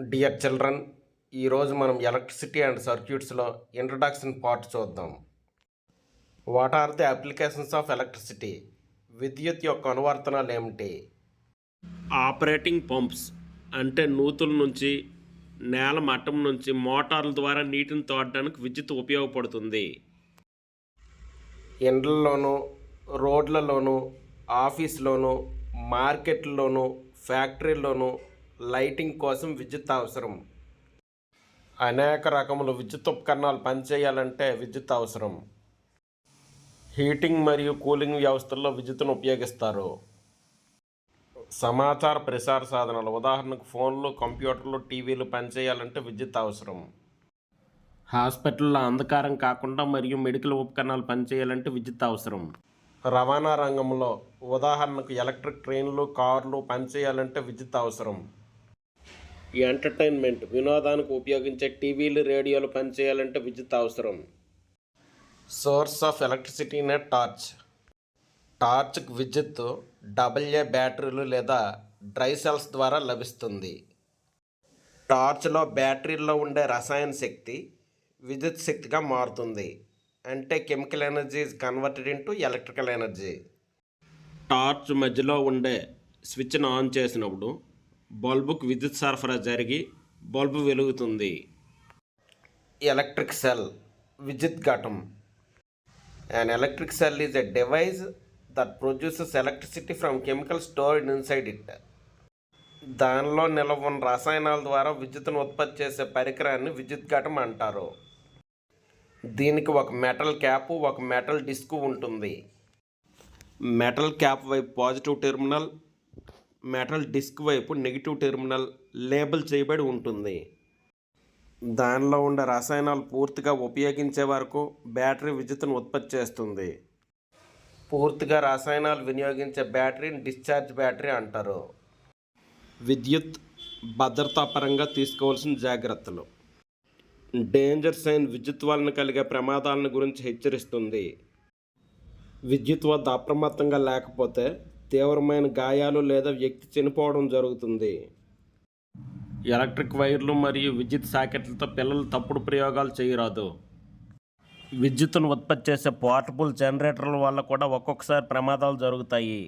Dear children, ఈరోజు మనం electricity and సర్క్యూట్స్లో ఇంట్రడక్షన్ పార్ట్ చూద్దాం. What are the applications of electricity? విద్యుత్ యొక్క అనువర్తనాలు ఏమిటి? ఆపరేటింగ్ పంప్స్ అంటే నూతుల నుంచి, నేల మట్టం నుంచి మోటార్ల ద్వారా నీటిని తోడడానికి విద్యుత్ ఉపయోగపడుతుంది. ఇండ్లలోనూ, రోడ్లలోనూ, ఆఫీస్లోనూ, మార్కెట్లలోనూ, ఫ్యాక్టరీల్లోనూ లైటింగ్ కోసం విద్యుత్ అవసరం. అనేక రకముల విద్యుత్ ఉపకరణాలు పనిచేయాలంటే విద్యుత్ అవసరం. హీటింగ్ మరియు కూలింగ్ వ్యవస్థల్లో విద్యుత్తును ఉపయోగిస్తారు. సమాచార ప్రసార సాధనాలు, ఉదాహరణకు ఫోన్లు, కంప్యూటర్లు, టీవీలు పనిచేయాలంటే విద్యుత్ అవసరం. హాస్పిటల్లో అంధకారం కాకుండా మరియు మెడికల్ ఉపకరణాలు పనిచేయాలంటే విద్యుత్ అవసరం. రవాణా రంగంలో, ఉదాహరణకు ఎలక్ట్రిక్ ట్రైన్లు, కార్లు పనిచేయాలంటే విద్యుత్ అవసరం. ఎంటర్టైన్మెంట్, వినోదానికి ఉపయోగించే టీవీలు, రేడియోలు పనిచేయాలంటే విద్యుత్ అవసరం. Source of electricity net torch. టార్చ్కి విద్యుత్ AA బ్యాటరీలు లేదా డ్రై సెల్స్ ద్వారా లభిస్తుంది. టార్చ్లో బ్యాటరీల్లో ఉండే రసాయన శక్తి విద్యుత్ శక్తిగా మారుతుంది. అంటే chemical energy is converted into electrical energy. Torch మధ్యలో ఉండే స్విచ్ను ఆన్ చేసినప్పుడు బల్బుకు విద్యుత్ సరఫరా జరిగి బల్బు వెలుగుతుంది. ఎలక్ట్రిక్ సెల్, విద్యుత్ ఘటం. An electric cell is a device that produces electricity from chemicals stored inside it. దానిలో నిల్వ ఉన్న రసాయనాల ద్వారా విద్యుత్తును ఉత్పత్తి చేసే పరికరాన్ని విద్యుత్ ఘటం అంటారు. దీనికి ఒక మెటల్ క్యాప్, ఒక మెటల్ డిస్క్ ఉంటుంది. మెటల్ క్యాప్ వైపు పాజిటివ్ టెర్మినల్, మెటల్ డిస్క్ వైపు నెగిటివ్ టెర్మినల్ లేబుల్ చేయబడి ఉంటుంది. దానిలో ఉండే రసాయనాలు పూర్తిగా ఉపయోగించే వరకు బ్యాటరీ విద్యుత్తును ఉత్పత్తి చేస్తుంది. పూర్తిగా రసాయనాలు వినియోగించే బ్యాటరీని డిశ్చార్జ్ బ్యాటరీ అంటారు. విద్యుత్ భద్రతాపరంగా తీసుకోవాల్సిన జాగ్రత్తలు. డేంజర్ సైన్ విద్యుత్ వలన కలిగే ప్రమాదాలను గురించి హెచ్చరిస్తుంది. విద్యుత్ వద్ద అప్రమత్తంగా లేకపోతే తీవ్రమైన గాయాలు లేదా వ్యక్తి చనిపోవడం జరుగుతుంది. ఎలక్ట్రిక్ వైర్లు మరియు విద్యుత్ సాకెట్లతో పిల్లలు తప్పుడు ప్రయోగాలు చేయరాదు. విద్యుత్తును ఉత్పత్తి చేసే పోర్టబుల్ జనరేటర్ల వల్ల కూడా ఒక్కొక్కసారి ప్రమాదాలు జరుగుతాయి.